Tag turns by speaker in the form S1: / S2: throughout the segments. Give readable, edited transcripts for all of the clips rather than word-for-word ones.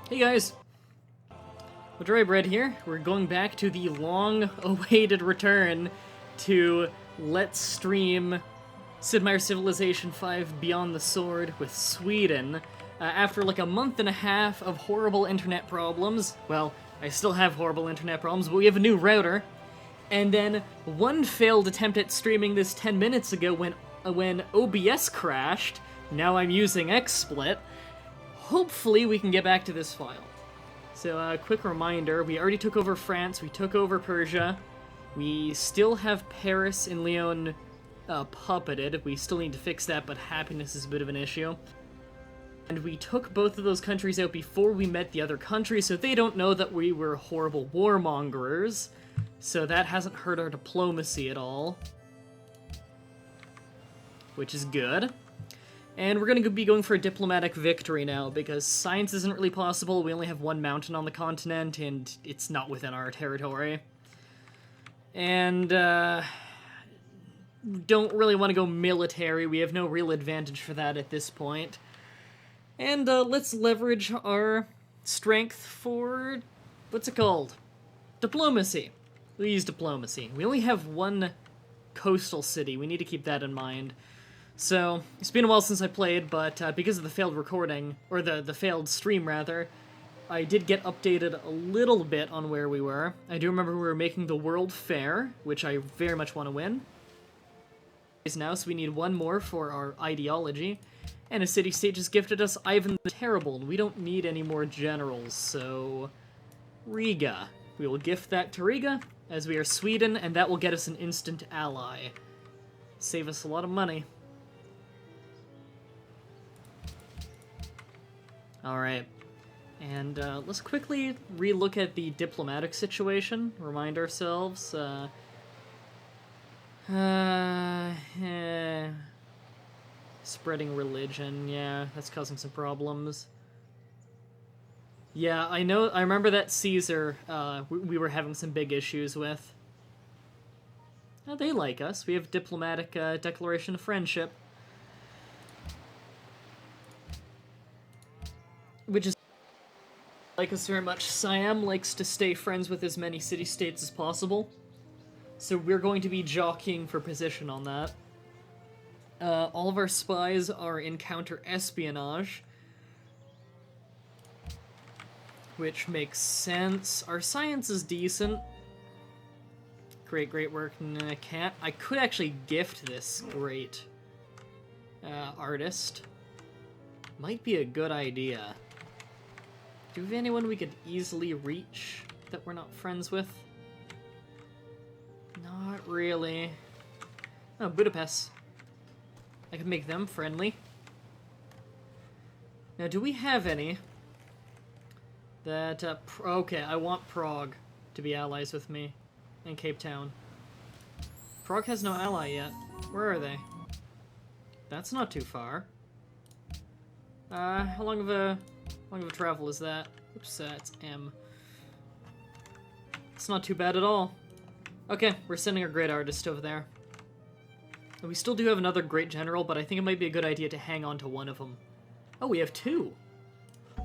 S1: Hey guys, Mah-Dry-Bread here. We're going back to the long-awaited return to Let's Stream Sid Meier's Civilization 5 Beyond the Sword with Sweden. After like a month and a half of horrible internet problems, well, I still have horrible internet problems, but we have a new router. And then one failed attempt at streaming this 10 minutes ago when OBS crashed. Now I'm using XSplit. Hopefully we can get back to this file. So, quick reminder, we already took over France, we took over Persia, we still have Paris and Lyon puppeted, we still need to fix that, but happiness is a bit of an issue. And we took both of those countries out before we met the other countries, so they don't know that we were horrible warmongers, so that hasn't hurt our diplomacy at all. Which is good. And we're going to be going for a diplomatic victory now, because science isn't really possible, we only have one mountain on the continent, and it's not within our territory. And, don't really want to go military, we have no real advantage for that at this point. And, let's leverage our strength for... what's it called? Diplomacy. We'll use diplomacy. We only have one coastal city, we need to keep that in mind. So, it's been a while since I played, but because of the failed recording, or the failed stream, rather, I did get updated a little bit on where we were. I do remember we were making the World Fair, which I very much want to win. Now, so we need one more for our ideology, and a city-state just gifted us Ivan the Terrible, and we don't need any more generals, so... Riga. We will gift that to Riga, as we are Sweden, and that will get us an instant ally. Save us a lot of money. Alright, and let's quickly relook at the diplomatic situation, remind ourselves, spreading religion, yeah, that's causing some problems. Yeah, I remember that Caesar, we were having some big issues with. Oh, they like us, we have diplomatic declaration of friendship. Which is like us very much. Siam likes to stay friends with as many city-states as possible, so we're going to be jockeying for position on that. All of our spies are in counter-espionage, which makes sense. Our science is decent. Great work. Nah, I can't. I could actually gift this great artist. Might be a good idea. Do we have anyone we could easily reach that we're not friends with? Not really. Oh, Budapest. I could make them friendly. Now, do we have any that, okay, I want Prague to be allies with me, and Cape Town. Prague has no ally yet. Where are they? That's not too far. How long of a travel is that? Oops, it's M. It's not too bad at all. Okay, we're sending our great artist over there. And we still do have another great general, but I think it might be a good idea to hang on to one of them. Oh, we have two!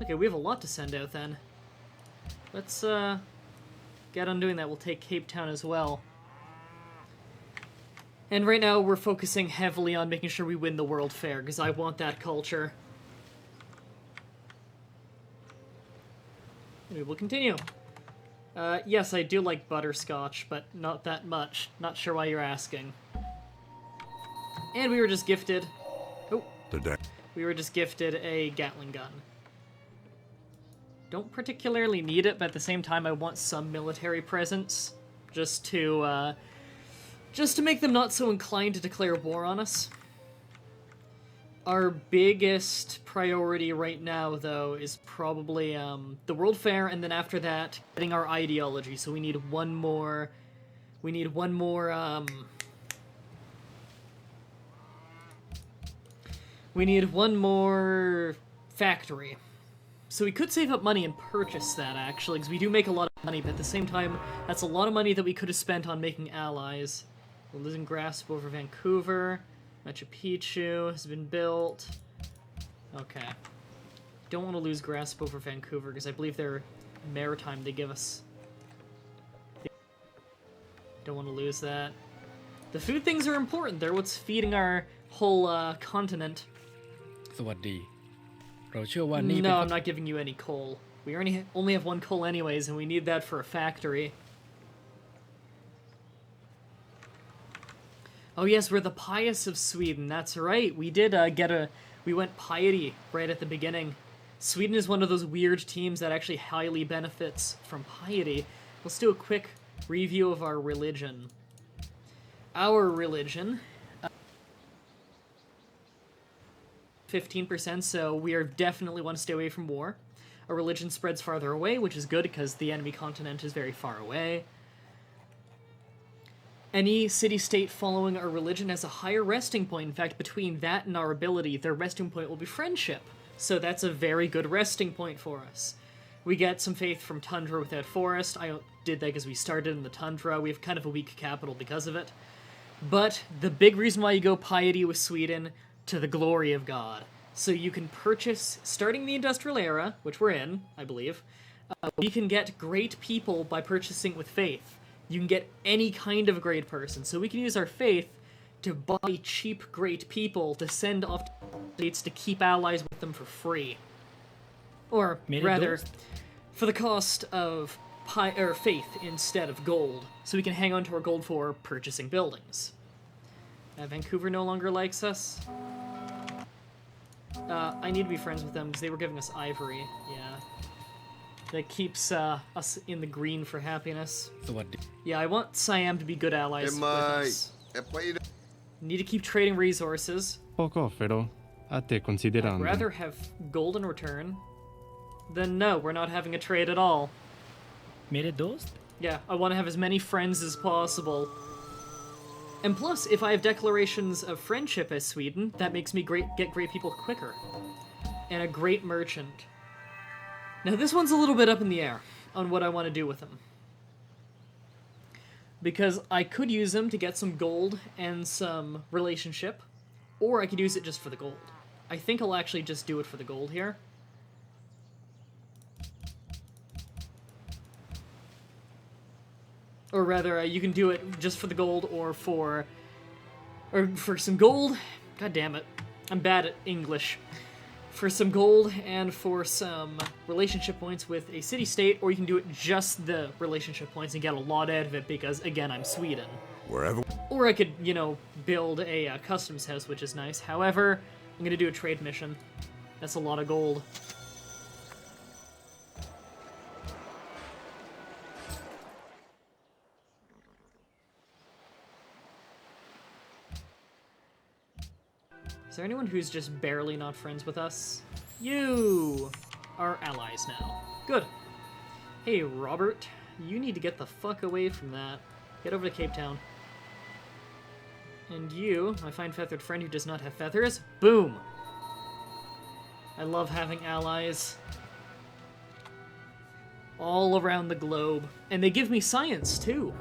S1: Okay, we have a lot to send out then. Let's, get on doing that. We'll take Cape Town as well. And right now, we're focusing heavily on making sure we win the World Fair, because I want that culture. We will continue. Yes, I do like butterscotch, but not that much. Not sure why you're asking. And we were just gifted... Oh. We were just gifted a Gatling gun. Don't particularly need it, but at the same time I want some military presence. Just to make them not so inclined to declare war on us. Our biggest priority right now, though, is probably the World Fair, and then after that, getting our ideology. So we need one more. We need one more. We need one more factory. So we could save up money and purchase that, actually, because we do make a lot of money. But at the same time, that's a lot of money that we could have spent on making allies. We're losing grasp over Vancouver. Machu Picchu has been built. Okay. Don't want to lose grasp over Vancouver, because I believe they're maritime. They give us... Don't want to lose that. The food things are important. They're what's feeding our whole continent.
S2: สวัสดี เราเชื่อว่านี่เป็น
S1: No, I'm not giving you any coal. We only have one coal anyways, and we need that for a factory. Oh yes, we're the pious of Sweden. That's right. We did we went piety right at the beginning. Sweden is one of those weird teams that actually highly benefits from piety. Let's do a quick review of our religion. Our religion, 15%, so we are definitely want to stay away from war. Our religion spreads farther away, which is good because the enemy continent is very far away. Any city-state following our religion has a higher resting point. In fact, between that and our ability, their resting point will be friendship. So that's a very good resting point for us. We get some faith from Tundra without forest. I did that because we started in the Tundra. We have kind of a weak capital because of it. But the big reason why you go piety with Sweden, to the glory of God. So you can purchase, starting the industrial era, which we're in, I believe, you can get great people by purchasing with faith. You can get any kind of great person. So we can use our faith to buy cheap great people to send off to states to keep allies with them for free. Or rather, for the cost of faith instead of gold. So we can hang on to our gold for purchasing buildings. Vancouver no longer likes us. I need to be friends with them because they were giving us ivory. Yeah. That keeps us in the green for happiness.
S2: สวัสดี
S1: Yeah, I want Siam to be good allies with us. Need to keep trading resources.
S3: Poco, pero a te considerando.
S1: I'd rather have gold in return than no, we're not having a trade at all.
S2: मेरे दोस्त
S1: Yeah, I want to have as many friends as possible. And plus, if I have declarations of friendship as Sweden, that makes me get great people quicker. And a great merchant. Now this one's a little bit up in the air on what I want to do with them. Because I could use them to get some gold and some relationship, or I could use it just for the gold. I think I'll actually just do it for the gold here. Or rather, you can do it just for the gold or for some gold. God damn it. I'm bad at English. For some gold and for some relationship points with a city-state, or you can do it just the relationship points and get a lot out of it because, again, I'm Sweden.
S4: Wherever.
S1: Or I could, build a customs house, which is nice. However, I'm going to do a trade mission. That's a lot of gold. Is there anyone who's just barely not friends with us? You are allies now. Good. Hey, Robert, you need to get the fuck away from that. Get over to Cape Town. And you, my fine feathered friend who does not have feathers, boom! I love having allies all around the globe. And they give me science, too.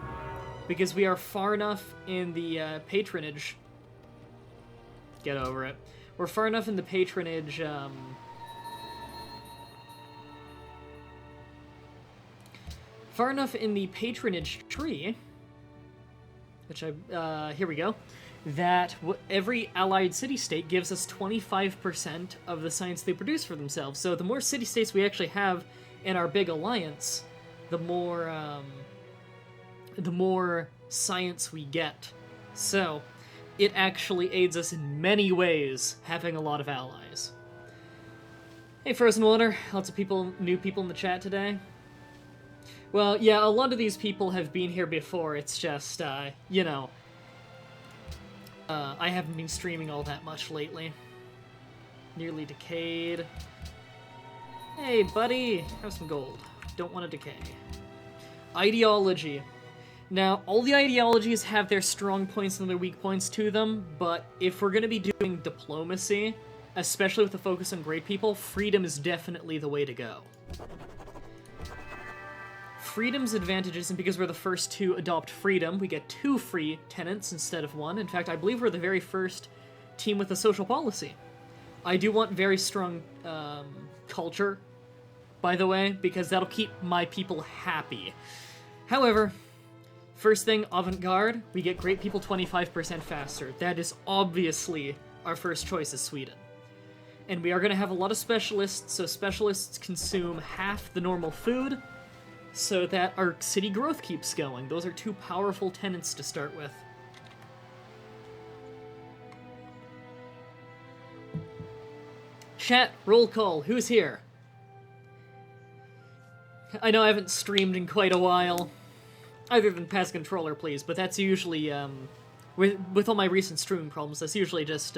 S1: Because we are far enough in the patronage. Get over it. We're far enough in the patronage, far enough in the patronage tree, which here we go, that every allied city-state gives us 25% of the science they produce for themselves. So the more city-states we actually have in our big alliance, the more science we get. So it actually aids us in many ways, having a lot of allies. Hey, Frozen Water. Lots of new people in the chat today. Well, yeah, a lot of these people have been here before. It's just, I haven't been streaming all that much lately. Nearly decayed. Hey, buddy. Have some gold. Don't want to decay. Ideology. Now, all the ideologies have their strong points and their weak points to them, but if we're going to be doing diplomacy, especially with a focus on great people, freedom is definitely the way to go. Freedom's advantages, and because we're the first to adopt freedom, we get 2 free tenants instead of 1. In fact, I believe we're the very first team with a social policy. I do want very strong culture, by the way, because that'll keep my people happy. However, first thing, avant-garde, we get great people 25% faster. That is obviously our first choice is Sweden. And we are going to have a lot of specialists, so specialists consume half the normal food, so that our city growth keeps going. Those are two powerful tenants to start with. Chat, roll call, who's here? I know I haven't streamed in quite a while. Other than Pass Controller, please, but that's usually, with all my recent streaming problems, that's usually just,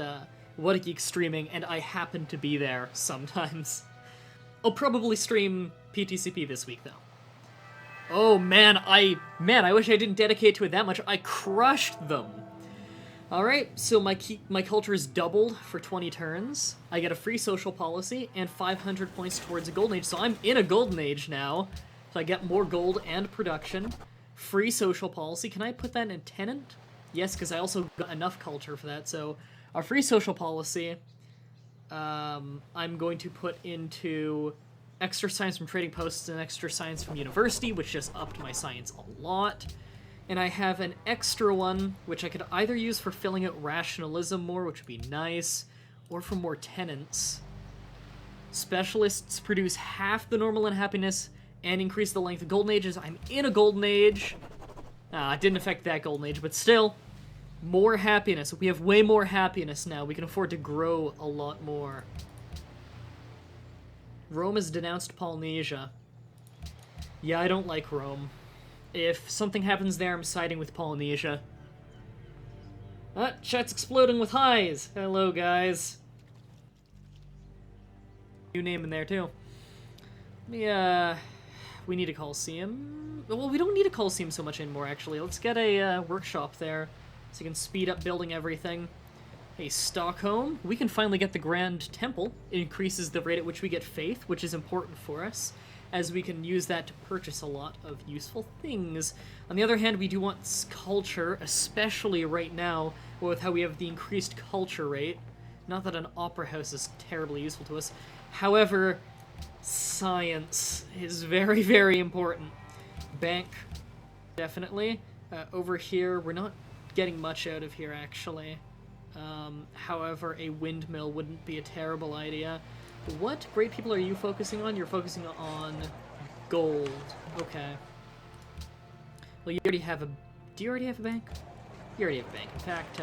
S1: What a Geek streaming, and I happen to be there sometimes. I'll probably stream PTCP this week, though. Oh, man, I wish I didn't dedicate to it that much. I crushed them! Alright, so my culture is doubled for 20 turns. I get a free social policy and 500 points towards a golden age, so I'm in a golden age now. So I get more gold and production. Free social policy. Can I put that in tenant? Yes, because I also got enough culture for that, so our free social policy, I'm going to put into extra science from trading posts and extra science from university, which just upped my science a lot. And I have an extra one, which I could either use for filling out rationalism more, which would be nice, or for more tenants. Specialists produce half the normal unhappiness and increase the length of golden ages. I'm in a golden age. It didn't affect that golden age, but still, more happiness. We have way more happiness now. We can afford to grow a lot more. Rome has denounced Polynesia. Yeah, I don't like Rome. If something happens there, I'm siding with Polynesia. Chat's exploding with highs! Hello, guys. New name in there, too. We need a Coliseum. Well, we don't need a Coliseum so much anymore, actually. Let's get a workshop there, so you can speed up building everything. Hey, Stockholm. We can finally get the Grand Temple. It increases the rate at which we get faith, which is important for us, as we can use that to purchase a lot of useful things. On the other hand, we do want culture, especially right now, with how we have the increased culture rate. Not that an opera house is terribly useful to us. However, science is very, very important. Bank, definitely. Over here, we're not getting much out of here, actually. However, a windmill wouldn't be a terrible idea. What great people are you focusing on? You're focusing on gold. Okay. Well, you already have a... Do you already have a bank? You already have a bank. In fact,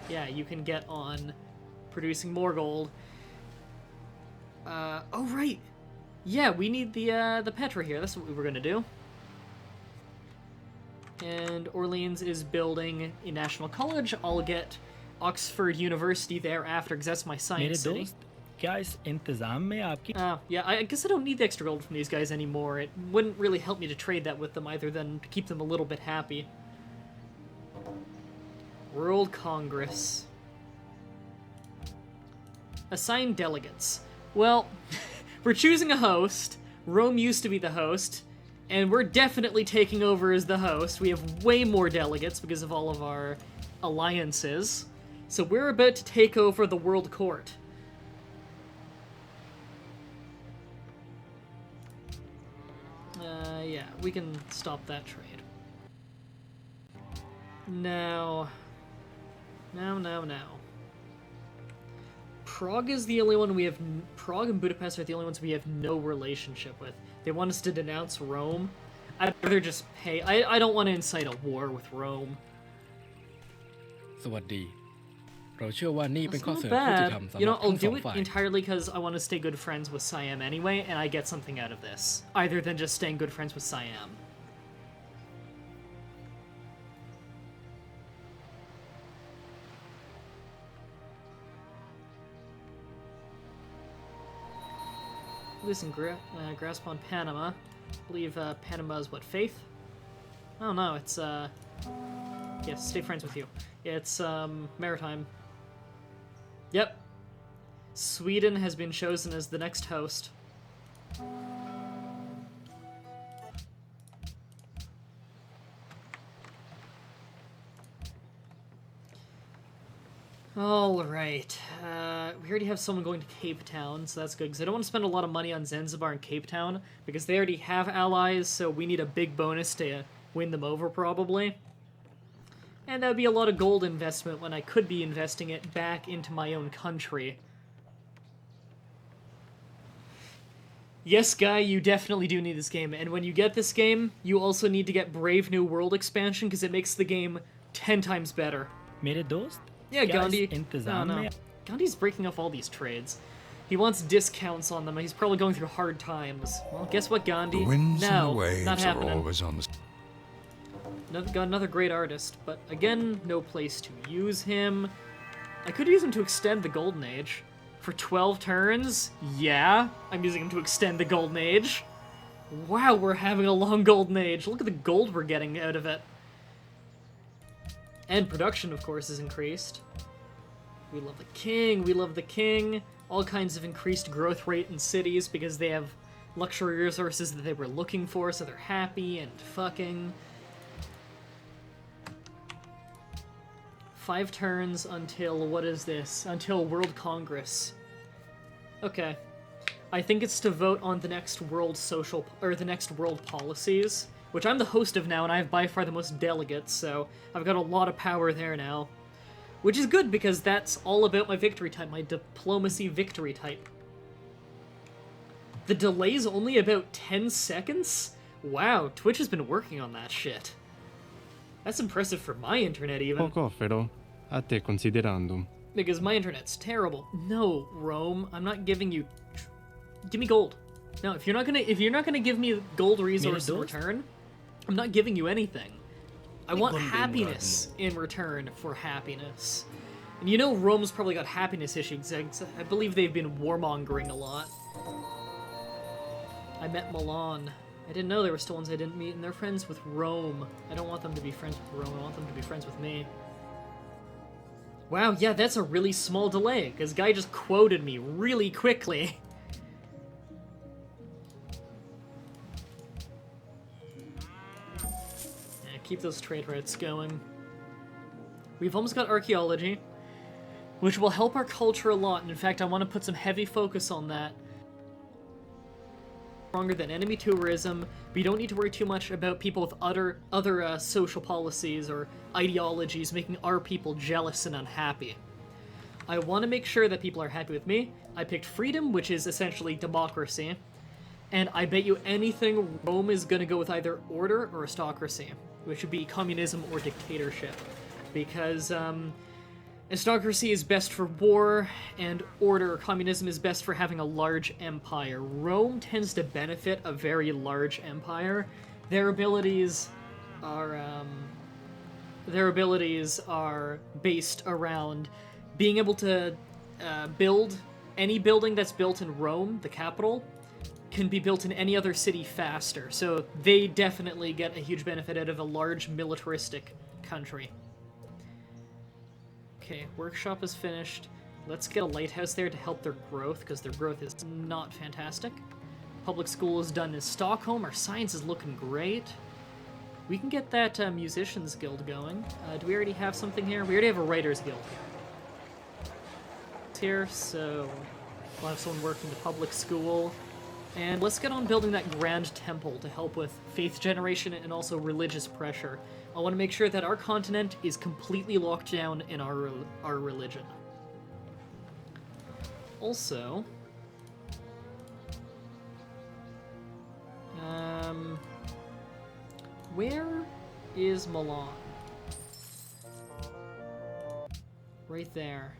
S1: yeah, you can get on producing more gold. Oh, right! Yeah, we need the Petra here. That's what we were gonna do. And Orleans is building a national college. I'll get Oxford University thereafter, because that's my science city.
S4: क्या इस इंतजाम में आपकी
S1: Yeah, I guess I don't need the extra gold from these guys anymore. It wouldn't really help me to trade that with them either than to keep them a little bit happy. World Congress. Assign delegates. Well, we're choosing a host. Rome used to be the host, and we're definitely taking over as the host. We have way more delegates because of all of our alliances. So we're about to take over the World Court. Yeah, we can stop that trade. Now. Prague is the only one we have... Prague and Budapest are the only ones we have no relationship with. They want us to denounce Rome. I'd rather just pay... I don't want to incite a war with Rome.
S2: สวัสดี เราเชื่อว่านี่เป็น
S1: That's
S2: ข้อ
S1: not
S2: เสนอที่จะ
S1: bad.
S2: ทำสำห
S1: You
S2: รั
S1: know,
S2: บ
S1: I'll
S2: ทั้งสอ
S1: do
S2: ง
S1: it
S2: ฝ่าย
S1: entirely because I want to stay good friends with Siam anyway, and I get something out of this. Either than just staying good friends with Siam. Listen, grasp on Panama. I believe Panama is what, faith? Oh no, it's yes, stay friends with you. It's maritime. Yep. Sweden has been chosen as the next host. All right. we already have someone going to Cape Town, so that's good, because I don't want to spend a lot of money on Zanzibar and Cape Town, because they already have allies, so we need a big bonus to win them over, probably. And that would be a lot of gold investment when I could be investing it back into my own country. Yes, Guy, you definitely do need this game, and when you get this game, you also need to get Brave New World expansion, because it makes the game 10 times better.
S4: मेरे दोस्त
S1: Yeah,
S4: क्या
S1: Gandhi.
S4: इस इंतजाम में
S1: Gandhi's breaking off all these trades. He wants discounts on them, and he's probably going through hard times. Well, guess what, Gandhi?
S5: The winds and the
S1: No,
S5: waves
S1: not
S5: are
S1: happening.
S5: always on the...
S1: Got another great artist, but again, no place to use him. I could use him to extend the Golden Age. For 12 turns? Yeah, I'm using him to extend the Golden Age. Wow, we're having a long Golden Age. Look at the gold we're getting out of it. And production, of course, is increased. We love the king, we love the king. All kinds of increased growth rate in cities because they have luxury resources that they were looking for, so they're happy and fucking. 5 turns until, what is this? Until World Congress. Okay. I think it's to vote on the next world social, or the next world policies, which I'm the host of now, and I have by far the most delegates, so I've got a lot of power there now. Which is good, because that's all about my victory type, my diplomacy victory type. The delay's only about 10 seconds? Wow, Twitch has been working on that shit. That's impressive for my internet, even.
S3: Poco, pero ate considerando.
S1: Because my internet's terrible. No, Rome, I'm not giving you... Give me gold. No, if you're not gonna give me gold resource in return, I'm not giving you anything. I want happiness in return for happiness. And you know Rome's probably got happiness issues. I believe they've been warmongering a lot. I met Milan. I didn't know there were still ones I didn't meet, and they're friends with Rome. I don't want them to be friends with Rome, I want them to be friends with me. Wow, yeah, that's a really small delay, because Guy just quoted me really quickly. Keep those trade routes going. We've almost got archaeology, which will help our culture a lot, and in fact I want to put some heavy focus on that. Stronger than enemy tourism, but you don't need to worry too much about people with other social policies or ideologies making our people jealous and unhappy. I want to make sure that people are happy with me. I picked freedom, which is essentially democracy, and I bet you anything Rome is going to go with either order or aristocracy, which would be communism or dictatorship, because aristocracy is best for war, and order or communism is best for having a large empire. Rome tends to benefit a very large empire. Their abilities are based around being able to build any building that's built in Rome, the capital, can be built in any other city faster, so they definitely get a huge benefit out of a large militaristic country. Okay, workshop is finished. Let's get a lighthouse there to help their growth, because their growth is not fantastic. Public school is done in Stockholm. Our science is looking great. We can get that musicians guild going. Do we already have something here? We already have a writers guild here, so we'll have someone working the public school. And let's get on building that grand temple to help with faith generation and also religious pressure. I want to make sure that our continent is completely locked down in our religion. Also, where is Milan? Right there.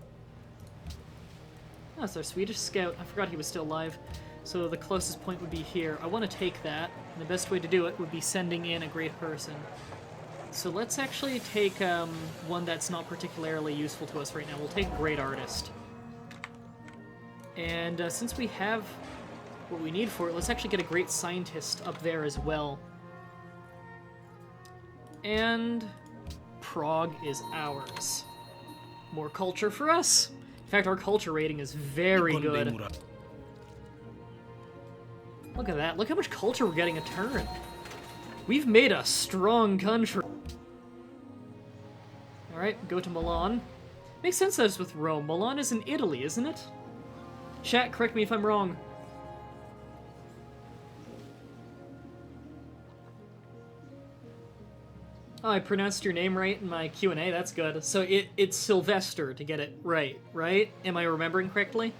S1: Oh, it's our Swedish scout. I forgot he was still alive. So the closest point would be here. I want to take that, and the best way to do it would be sending in a great person. So let's actually take one that's not particularly useful to us right now. We'll take Great Artist. And since we have what we need for it, let's actually get a Great Scientist up there as well. And Prague is ours. More culture for us. In fact, our culture rating is very good. Look at that. Look how much culture we're getting a turn. We've made a strong country. Alright, go to Milan. Makes sense that it's with Rome. Milan is in Italy, isn't it? Chat, correct me if I'm wrong. Oh, I pronounced your name right in my Q&A, that's good. So it's Sylvester to get it right? Am I remembering correctly?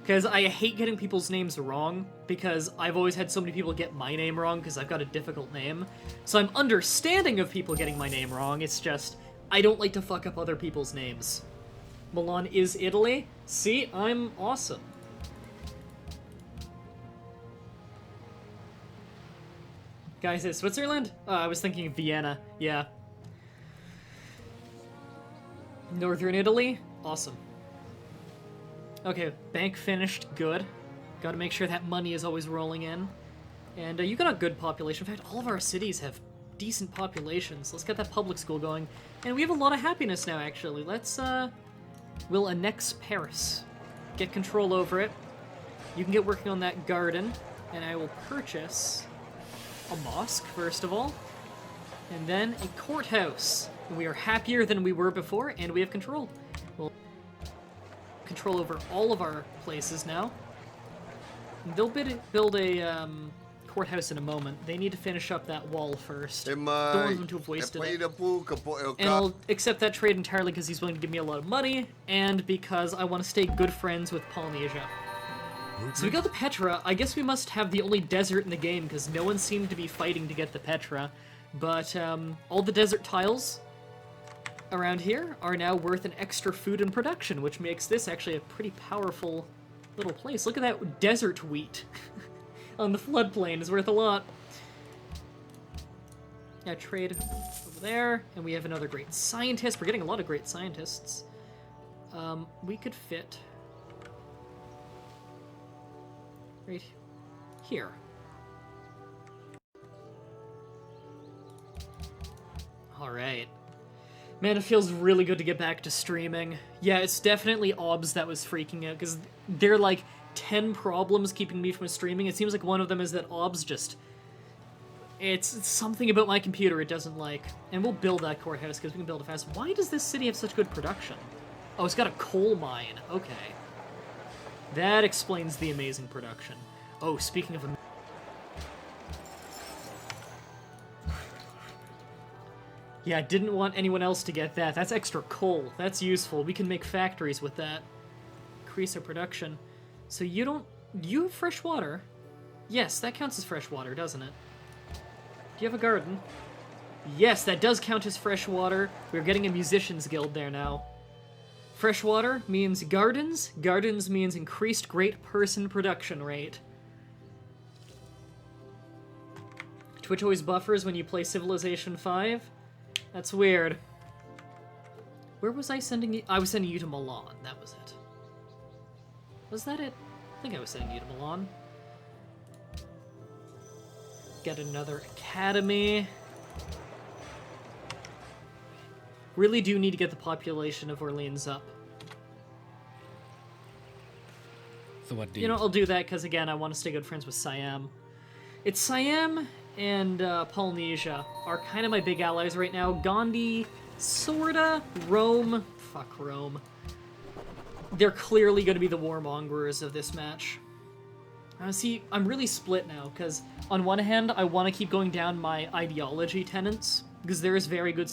S1: Because I hate getting people's names wrong, because I've always had so many people get my name wrong because I've got a difficult name. So I'm understanding of people getting my name wrong, it's just, I don't like to fuck up other people's names. Milan is Italy? See, I'm awesome. Guys, is Switzerland? I was thinking Vienna, yeah. Northern Italy? Awesome. Okay, bank finished, good. Gotta make sure that money is always rolling in. And you got a good population. In fact, all of our cities have decent populations. Let's get that public school going. And we have a lot of happiness now, actually. Let's, we'll annex Paris. Get control over it. You can get working on that garden. And I will purchase a mosque, first of all. And then a courthouse. We are happier than we were before, and we have control. We'll control over all of our places now. They'll build a courthouse in a moment. They need to finish up that wall first. Don't want them to have wasted it. And I'll accept that trade entirely because he's willing to give me a lot of money, and because I want to stay good friends with Polynesia. So we got the Petra. I guess we must have the only desert in the game because no one seemed to be fighting to get the Petra. But all the desert tiles around here are now worth an extra food and production, which makes this actually a pretty powerful little place. Look at that desert wheat on the floodplain is worth a lot. Yeah, trade over there, and we have another great scientist. We're getting a lot of great scientists. We could fit right here. All right. Man, it feels really good to get back to streaming. Yeah, it's definitely OBS that was freaking out, because there are like 10 problems keeping me from streaming. It seems like one of them is that OBS just... It's something about my computer it doesn't like. And we'll build that courthouse, because we can build it fast. Why does this city have such good production? Oh, it's got a coal mine. Okay. That explains the amazing production. Oh, speaking of... Yeah, I didn't want anyone else to get that. That's extra coal. That's useful. We can make factories with that. Increase our production. So you don't... You have fresh water? Yes, that counts as fresh water, doesn't it? Do you have a garden? Yes, that does count as fresh water. We're getting a musicians guild there now. Fresh water means gardens. Gardens means increased great person production rate. Twitch always buffers when you play Civilization 5. That's weird. Where was I sending you? I was sending you to Milan. That was it. Was that it? I think I was sending you to Milan. Get another academy. Really do need to get the population of Orleans up. You know, I'll do that because, again, I want to stay good friends with Siam. It's Siam and Polynesia are kind of my big allies right now. Gandhi, sorta. Rome. Fuck Rome. They're clearly going to be the warmongers of this match. See, I'm really split now, because on one hand, I want to keep going down my ideology tenets, because there is very good...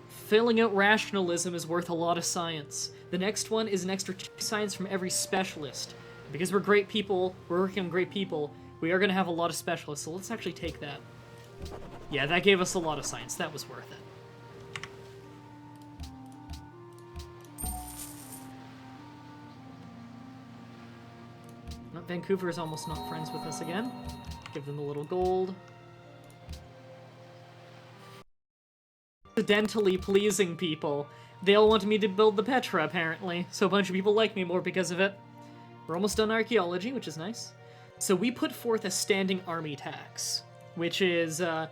S1: Filling out rationalism is worth a lot of science. The next one is an extra science from every specialist. Because we're great people, we're working on great people, we are going to have a lot of specialists, so let's actually take that. Yeah, that gave us a lot of science. That was worth it. Vancouver is almost not friends with us again. Give them a little gold. Accidentally pleasing people. They all wanted me to build the Petra, apparently, so a bunch of people like me more because of it. We're almost done archaeology, which is nice. So we put forth a standing army tax, which is, have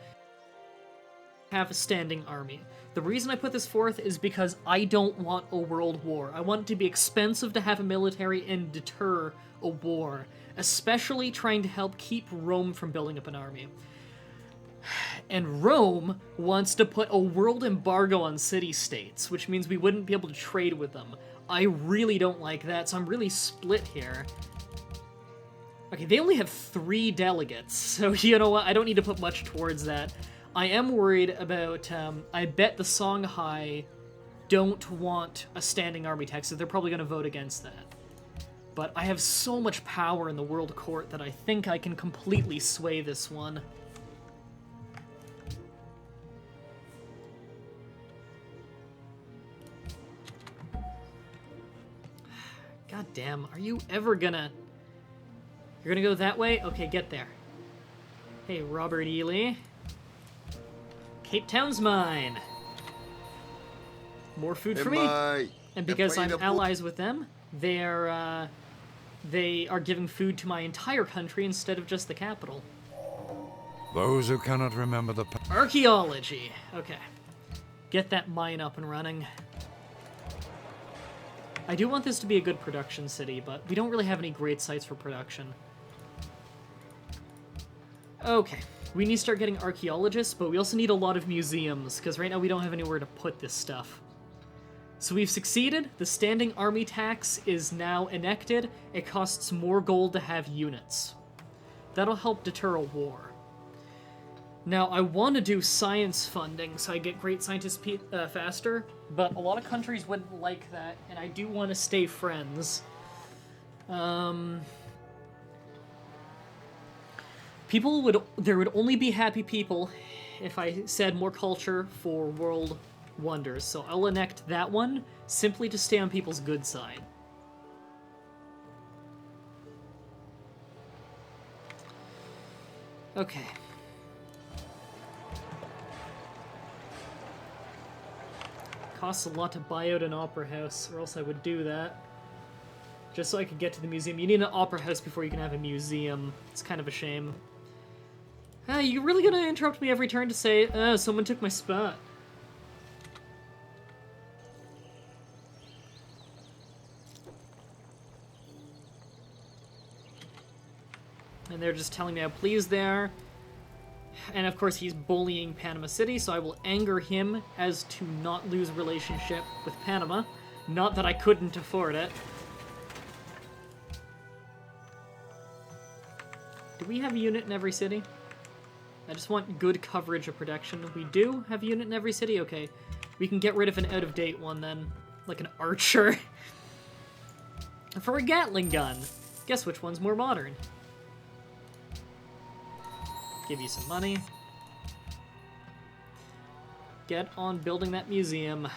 S1: a standing army. The reason I put this forth is because I don't want a world war. I want it to be expensive to have a military and deter a war, especially trying to help keep Rome from building up an army. And Rome wants to put a world embargo on city-states, which means we wouldn't be able to trade with them. I really don't like that, so I'm really split here. Okay, they only have 3 delegates, so you know what? I don't need to put much towards that. I am worried about, I bet the Songhai don't want a standing army tax, so they're probably going to vote against that. But I have so much power in the World Court that I think I can completely sway this one. God damn, are you ever gonna... You're gonna go that way? Okay, get there. Hey, Robert Ely. Cape Town's mine. More food for me. And because I'm allies with them, they are giving food to my entire country instead of just the capital.
S5: Those who cannot remember the
S1: Archaeology. Okay. Get that mine up and running. I do want this to be a good production city, but we don't really have any great sites for production. Okay. We need to start getting archaeologists, but we also need a lot of museums, because right now we don't have anywhere to put this stuff. So we've succeeded. The standing army tax is now enacted. It costs more gold to have units. That'll help deter a war. Now, I want to do science funding so I get great scientists faster, but a lot of countries wouldn't like that, and I do want to stay friends. There would only be happy people if I said more culture for world wonders, so I'll enact that one simply to stay on people's good side. Okay. Costs a lot to buy out an opera house, or else I would do that. Just so I could get to the museum. You need an opera house before you can have a museum. It's kind of a shame. You really gonna interrupt me every turn to say, someone took my spot? And they're just telling me how pleased they are. And of course he's bullying Panama City, so I will anger him as to not lose relationship with Panama. Not that I couldn't afford it. Do we have a unit in every city? I just want good coverage of production. We do have a unit in every city? Okay. We can get rid of an out-of-date one then. Like an archer. For a Gatling gun. Guess which one's more modern? Give you some money. Get on building that museum.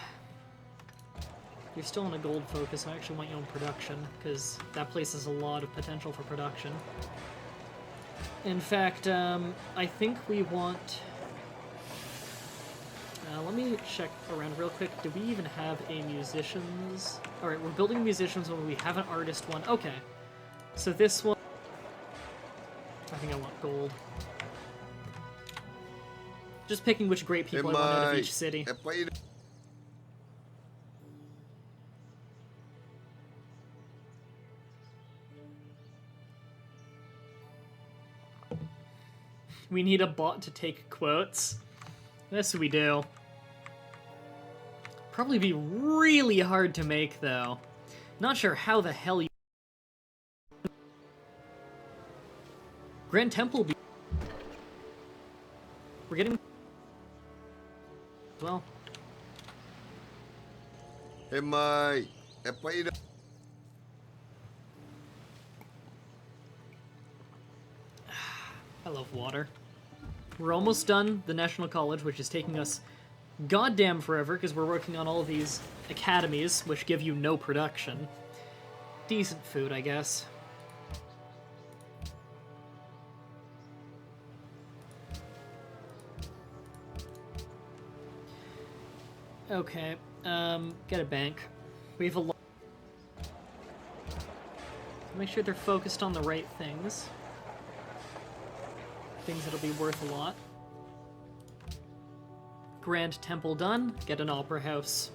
S1: You're still in a gold focus, so I actually want you on production, because that place has a lot of potential for production. In fact, I think we want... let me check around real quick. Do we even have a musicians? Alright, we're building musicians when we have an artist one. Okay. So this one... I think I want gold. Just picking which great people I want out of each city. We need a bot to take quotes. Yes, we do. Probably be really hard to make, though. Not sure how the hell you... Grand Temple be... We're getting... Well... I love water. We're almost done the National College, which is taking us goddamn forever, because we're working on all of these academies, which give you no production. Decent food, I guess. Okay, get a bank. We have a lot. Make sure they're focused on the right things. Things that'll be worth a lot. Grand Temple done. Get an opera house.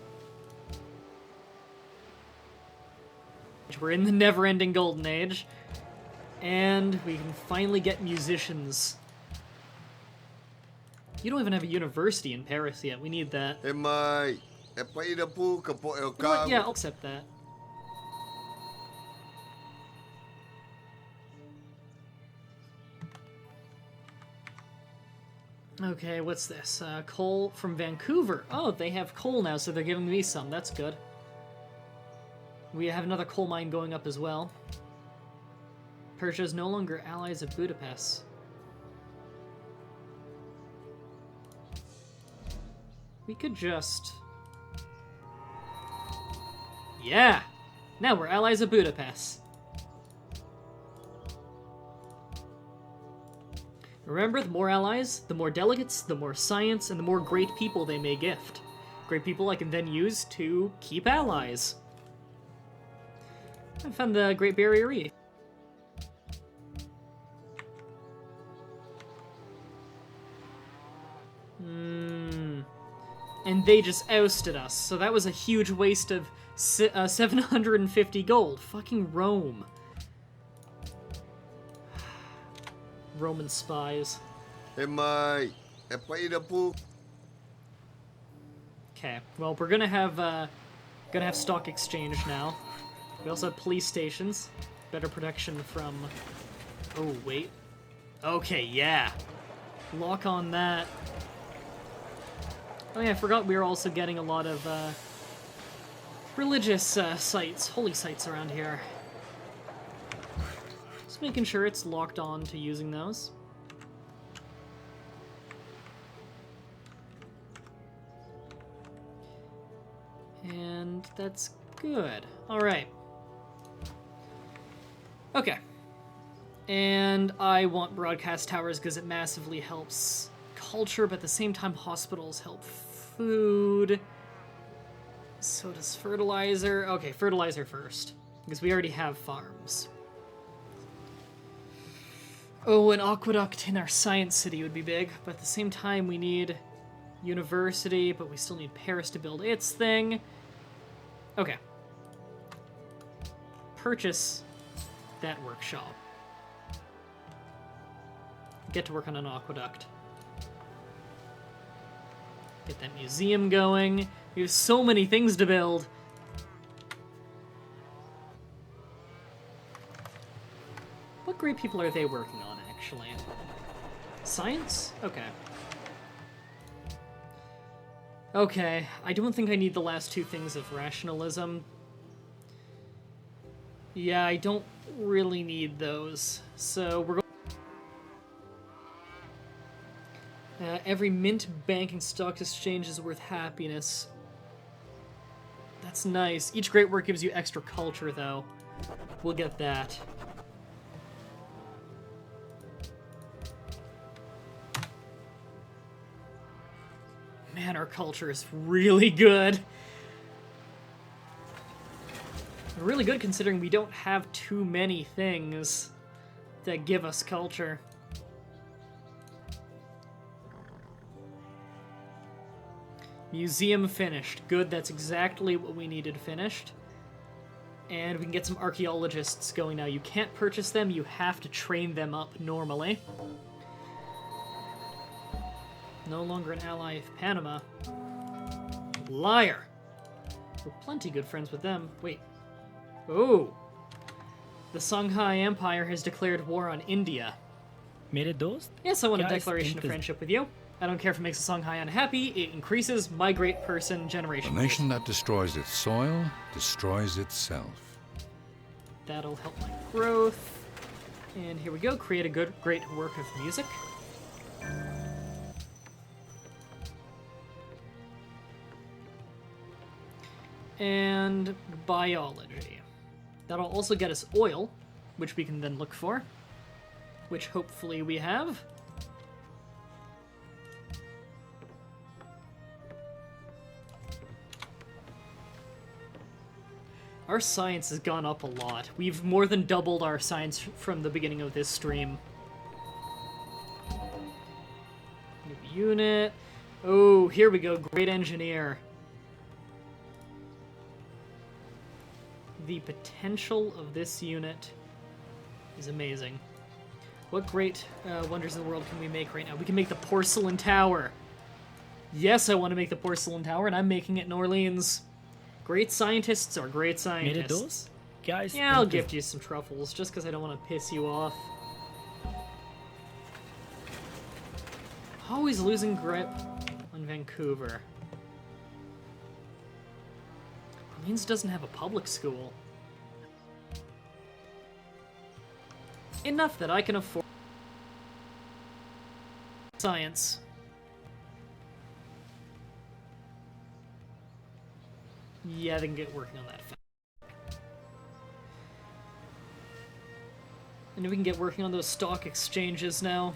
S1: We're in the never-ending golden age. And we can finally get musicians. You don't even have a university in Paris yet. We need that. You know what? Yeah, I'll accept that. Okay, what's this? Coal from Vancouver. Oh, they have coal now, so they're giving me some. That's good. We have another coal mine going up as well. Persia is no longer allies of Budapest. We could just... Yeah! Now we're allies of Budapest. Remember, the more allies, the more delegates, the more science, and the more great people they may gift. Great people I can then use to keep allies. I found the Great Barrier Reef. And they just ousted us, so that was a huge waste of 750 gold. Fucking Rome. Roman spies.
S6: Okay,
S1: well, we're gonna have stock exchange now. We also have police stations. Better protection from... Oh, wait. Okay, yeah. Lock on that. Oh yeah, I forgot we were also getting a lot of religious sites, holy sites around here. Just making sure it's locked on to using those. And that's good. Alright. Okay. And I want broadcast towers because it massively helps culture, but at the same time hospitals help food. So does fertilizer. Okay, fertilizer first, because we already have farms. Oh, an aqueduct in our science city would be big, but at the same time we need university, but we still need Paris to build its thing. Okay. Purchase that workshop. Get to work on an aqueduct. Get that museum going. We have so many things to build. What great people are they working on, actually? Science? Okay. Okay, I don't think I need the last two things of rationalism. Yeah, I don't really need those. So we're going... every mint, bank, and stock exchange is worth happiness. That's nice. Each great work gives you extra culture, though. We'll get that. Man, our culture is really good. Really good considering we don't have too many things that give us culture. Museum finished. Good, that's exactly what we needed finished. And we can get some archaeologists going now. You can't purchase them, you have to train them up normally. No longer an ally of Panama. Liar! We're plenty good friends with them. Wait. Oh! The Songhai Empire has declared war on India.
S4: मेरे दोस्त
S1: Yes, I want a
S4: क्या इस
S1: declaration of
S4: इंतज़-
S1: friendship with you. I don't care if it makes a Songhai unhappy, it increases my great person
S5: The
S1: generation.
S5: nation that destroys its soil destroys itself.
S1: That'll help my growth. And here we go, create a great work of music. And biology. That'll also get us oil, which we can then look for, which hopefully we have. Our science has gone up a lot. We've more than doubled our science from the beginning of this stream. New unit. Oh, here we go. Great engineer. The potential of this unit is amazing. What great wonders in the world can we make right now? We can make the porcelain tower. Yes, I want to make the porcelain tower, and I'm making it in Orleans. Great scientists are great
S4: मेरे
S1: scientists.
S4: दोस्त क्या इस
S1: Yeah, I'll
S4: इंतज़-
S1: gift you some truffles, just because I don't want to piss you off. always losing grip on Vancouver. Orleans doesn't have a public school. Enough that I can afford science. Yeah, they can get working on that fast. And we can get working on those stock exchanges now.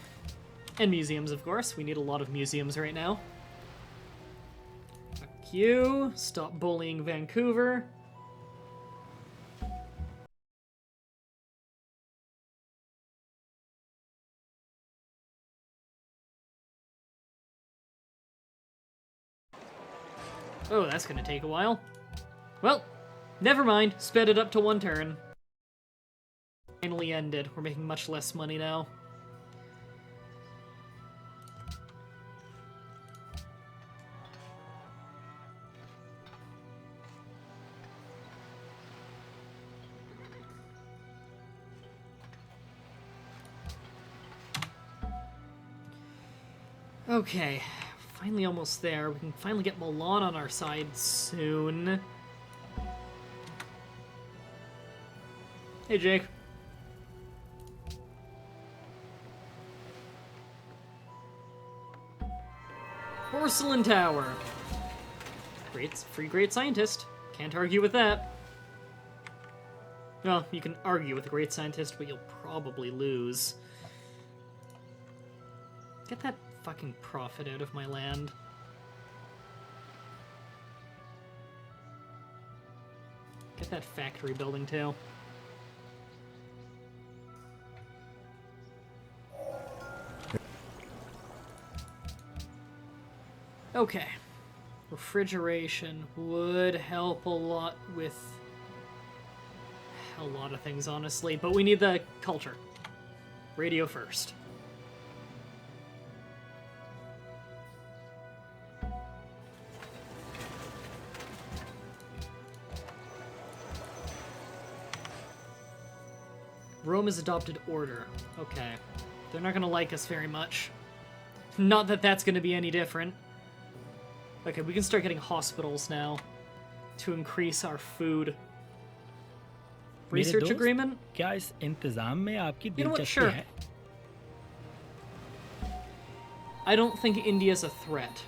S1: And museums, of course. We need a lot of museums right now. Fuck you. Stop bullying Vancouver. Oh, that's gonna take a while. Well, never mind. Sped it up to 1 turn. Finally ended. We're making much less money now. Okay, finally almost there. We can finally get Milan on our side soon. Hey, Jake. Porcelain Tower. Great scientist. Can't argue with that. Well, you can argue with a great scientist, but you'll probably lose. Get that fucking profit out of my land. Get that factory building too. Okay. Refrigeration would help a lot with a lot of things, honestly, but we need the culture. Radio first. Rome has adopted order. Okay. They're not gonna like us very much. Not that that's gonna be any different. Okay, we can start getting hospitals now to increase our food. Research agreement?
S4: क्या इस इंतजाम में आपकी
S1: You know what?
S4: दिलचस्पी
S1: Sure.
S4: है?
S1: I don't think India's a threat.